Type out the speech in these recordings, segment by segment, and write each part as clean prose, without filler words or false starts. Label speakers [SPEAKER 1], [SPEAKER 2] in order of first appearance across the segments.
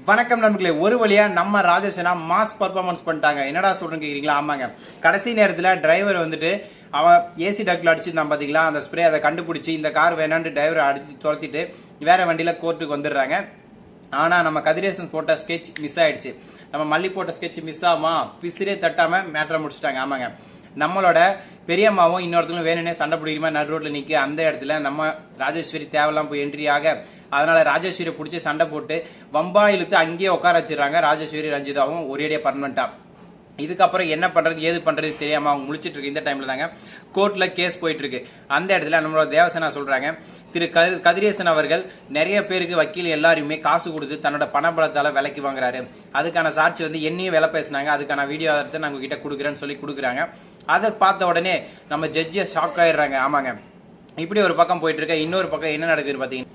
[SPEAKER 1] வணக்கம் நண்பர்களே, ஒரு வழியா நம்ம ராஜசேனா மாஸ் பர்ஃபார்மன்ஸ் பண்ணிட்டாங்க. என்னடா சொல்றேன்னு கேக்குறீங்களா? ஆமாங்க, கடைசி நேரத்துல டிரைவர் வந்துட்டு அவன் ஏசி டக்ல அடிச்சிருந்தான் பாத்தீங்களா, அந்த ஸ்ப்ரே அதை கண்டுபிடிச்சி இந்த கார் வேணான்னு டிரைவரை அடிச்சு துரத்திட்டு வேற வண்டியில கோர்ட்டுக்கு வந்துடுறாங்க. ஆனா நம்ம கதிரேசன் போட்ட ஸ்கெட்ச் மிஸ் ஆயிடுச்சு. நம்ம மல்லி போட்ட ஸ்கெட்ச் மிஸ் ஆகுமா, பிசிறே தட்டாம மேட்டரை முடிச்சிட்டாங்க. ஆமாங்க, நம்மளோட பெரியம்மாவும் இன்னொருத்தரும் வேணும்னே சண்டை பிடிக்கிற நடு ரோட்ல நிக்க அந்த இடத்துல நம்ம ராஜேஸ்வரி தேவையெல்லாம் போய் என்ட்ரி ஆக, அதனால ராஜேஸ்வரி பிடிச்சி சண்டை போட்டு வம்பா இழுத்து அங்கேயே உட்கார வச்சிடறாங்க. ராஜேஸ்வரி ரஞ்சிதாவும் ஒரேடியா பர்மனண்டா. இதுக்கப்புறம் என்ன பண்றது ஏது பண்றது தெரியாம அவங்க முழிச்சிட்டு இருக்கு. இந்த டைம்ல தாங்க கோர்ட்ல கேஸ் போயிட்டு இருக்கு. அந்த இடத்துல நம்மளோட தேவசேனா சொல்றாங்க, திரு கதிரேசன் அவர்கள் நிறைய பேருக்கு வக்கீல் எல்லாருமே காசு கொடுத்து தன்னோட பணபலத்தால விலைக்கு வாங்குறாரு. அதுக்கான சாட்சி வந்து என்னையும் விலை பேசினாங்க, அதுக்கான வீடியோ ஆதாரத்தை நாங்க கிட்ட கொடுக்குறேன்னு சொல்லி கொடுக்குறாங்க. அதை பார்த்த உடனே நம்ம ஜட்ஜியை ஷாக் ஆயிடுறாங்க. ஆமாங்க, இப்படி ஒரு பக்கம் போயிட்டு இருக்க, இன்னொரு பக்கம் என்ன நடக்குதுன்னு பாத்தீங்கன்னா,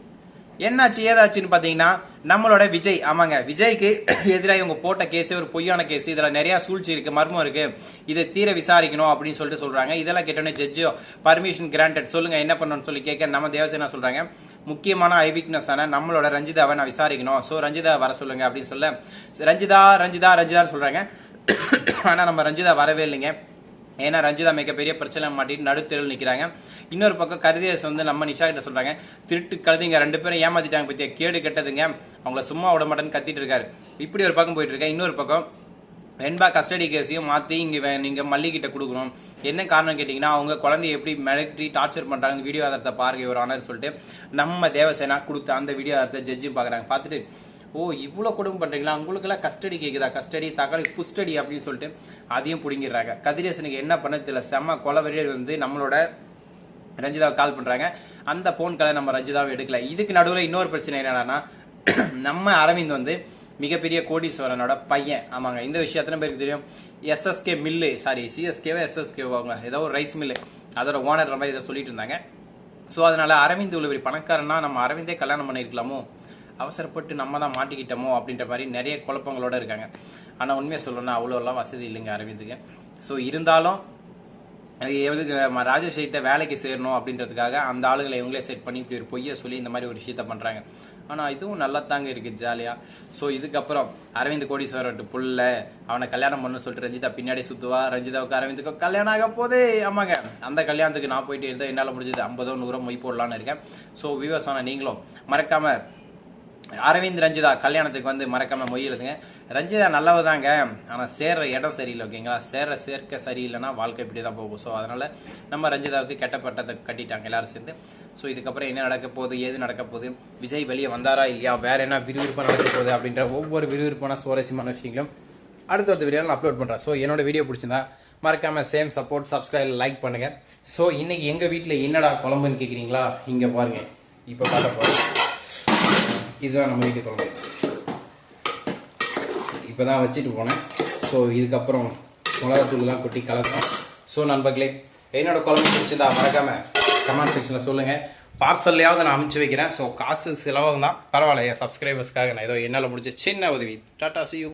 [SPEAKER 1] என்னாச்சு ஏதாச்சுன்னு பாத்தீங்கன்னா நம்மளோட விஜய். ஆமாங்க, விஜய்க்கு எதிராக இவங்க போட்ட கேஸ் ஒரு பொய்யான கேஸ், இதுல நிறைய சூழ்ச்சி இருக்கு, மர்மம் இருக்கு, இதை தீர விசாரிக்கணும் அப்படின்னு சொல்லிட்டு சொல்றாங்க. இதெல்லாம் கேட்டோன்னே ஜட்ஜோ பர்மிஷன் கிராண்டட், சொல்லுங்க என்ன பண்ணணும்னு சொல்லி கேட்க, நம்ம தேவசேனா சொல்றாங்க, முக்கியமான ஐ விட்னஸ் ஆன நம்மளோட ரஞ்சிதாவை நான் விசாரிக்கணும், சோ ரஞ்சிதா வர சொல்லுங்க அப்படின்னு சொல்ல, ரஞ்சிதா ரஞ்சிதா ரஞ்சிதான்னு சொல்றாங்க. ஆனா நம்ம ரஞ்சிதா வரவே இல்லைங்க. ஏன்னா ரஞ்சிதா மிகப்பெரிய பிரச்சனை மாட்டிட்டு நடுத்தெருவில் நிற்கிறாங்க. இன்னொரு பக்கம் கதிரேசன் வந்து நம்ம நிஷா கிட்ட சொல்றாங்க, திருட்டு கழுதிங்க ரெண்டு பேரும் ஏமாத்திட்டாங்க பத்தியா, கேடு கெட்டதுங்க, அவங்கள சும்மா விட மாட்டேன்னு கத்திட்டு இருக்காரு. இப்படி ஒரு பக்கம் போயிட்டு இருக்கேன். இன்னொரு பக்கம் வெண்பா கஸ்டடி கேஸையும் மாற்றி நீங்க மல்லிகிட்ட கொடுக்கணும். என்ன காரணம் கேட்டீங்கன்னா, அவங்க குழந்தைய எப்படி மிரட்டி டார்ச்சர் பண்றாங்க, வீடியோ ஆதாரத்தை பாருங்க ஒரு ஆனர் சொல்லிட்டு நம்ம தேவசேனா கொடுத்த அந்த வீடியோ ஆதாரத்தை ஜட்ஜும் பாக்குறாங்க. பார்த்துட்டு, ஓ இவ்வளோ கொடுமை பண்றீங்களா, உங்களுக்கெல்லாம் கஸ்டடி கேக்குதா, கஸ்டடி தக்காளி புஸ்டடி அப்படின்னு சொல்லிட்டு அதையும் பிடிங்கிடுறாங்க. கதிரேசனுக்கு என்ன பண்ண தெரியல, செம்ம கொலவெறியே வந்து நம்மளோட ரஞ்சிதாவை கால் பண்றாங்க. அந்த போன் காலை நம்ம ரஞ்சிதாவை எடுக்கல. இதுக்கு நடுவில் இன்னொரு பிரச்சனை என்னன்னா, நம்ம அரவிந்த் வந்து மிகப்பெரிய கோடீஸ்வரனோட பையன். ஆமாங்க, இந்த விஷயம் எத்தனை பேருக்கு தெரியும்? எஸ்எஸ்கே மில்லு, சாரி சிஎஸ்கேவா எஸ்எஸ்கேவாங்க, ஏதோ ஒரு ரைஸ் மில்லு, அதோட ஓனர் மாதிரி இதை சொல்லிட்டு இருந்தாங்க. ஸோ அதனால அரவிந்த் உள்ள பணக்காரனா நம்ம அரவிந்தே கல்யாணம் பண்ணிருக்கலாமோ, அவசரப்பட்டு நம்ம தான் மாட்டிக்கிட்டோமோ அப்படின்ற மாதிரி நிறைய குழப்பங்களோட இருக்காங்க. ஆனால் உண்மையை சொல்லணும்னா அவ்வளோலாம் வசதி இல்லைங்க அரவிந்துக்கு. ஸோ இருந்தாலும் ராஜேஷ்கிட்ட வேலைக்கு சேரணும் அப்படின்றதுக்காக அந்த ஆளுகளை இவங்களே செட் பண்ணி இப்படி ஒரு பொய்யை சொல்லி இந்த மாதிரி ஒரு விஷயத்த பண்றாங்க. ஆனால் இதுவும் நல்லா தாங்க இருக்கு, ஜாலியா. ஸோ இதுக்கப்புறம் அரவிந்த் கோடீஸ்வரர் புள்ள அவனை கல்யாணம் பண்ணு சொல்லிட்டு ரஞ்சிதா பின்னாடி சுத்துவா. ரஞ்சிதாவுக்கு அரவிந்துக்கு கல்யாணம் ஆக போதே. ஆமாங்க, அந்த கல்யாணத்துக்கு நான் போயிட்டு இருந்தா என்னால் முடிஞ்சது 50 100 மொய் போடலான்னு இருக்கேன். ஸோ வியூவர்ஸ் ஆன நீங்களும் மறக்காம அரவிந்த் ரஞ்சிதா கல்யாணத்துக்கு வந்து மறக்காம மொய் எழுதுங்க. ரஞ்சிதா நல்லவதாங்க, ஆனால் சேர்ற இடம் சரியில்லை. ஓகேங்களா, சேர்க்க சரியில்லைன்னா வாழ்க்கை இப்படி தான் போகும். ஸோ அதனால நம்ம ரஞ்சிதாவுக்கு கெட்ட பட்டத்தை கட்டிட்டாங்க எல்லாரும் சேர்ந்து. ஸோ இதுக்கப்புறம் என்ன நடக்க போகுது, ஏது நடக்க போகுது, விஜய் வெளியே வந்தாரா இல்லையா, வேற என்ன விறுவிறுப்பாக நடக்க போகுது அப்படின்ற ஒவ்வொரு விறுவிறுப்பான சுவாரஸ்யமான விஷயங்களும் அடுத்த வீடியோ நான் அப்லோட் பண்றேன். ஸோ என்னோட வீடியோ பிடிச்சிருந்தா மறக்காம சேம் சப்போர்ட் சப்ஸ்கிரைப் லைக் பண்ணுங்க. ஸோ இன்னைக்கு எங்க வீட்டில் என்னடா குழம்புன்னு கேட்குறீங்களா? இங்க பாருங்க, இப்போ பார்க்க போறோம். இதுதான் நம்ம வீட்டு குழம்பு. இப்போ தான் வச்சுட்டு போனேன். ஸோ இதுக்கப்புறம் மிளகாத்தூள்லாம் கொட்டி கலக்கும். ஸோ நண்பர்களே, என்னோட குழம்பு பிடிச்சிருந்தா மறக்காம கமெண்ட் செக்ஷனில் சொல்லுங்கள். பார்சல்லையாவது நான் அனுப்பிச்சு வைக்கிறேன். ஸோ காசு செலவாகும் தான், பரவாயில்ல. என் சப்ஸ்கிரைபர்ஸ்க்காக நான் ஏதோ என்னால் முடிஞ்ச சின்ன உதவி. Tata, see you.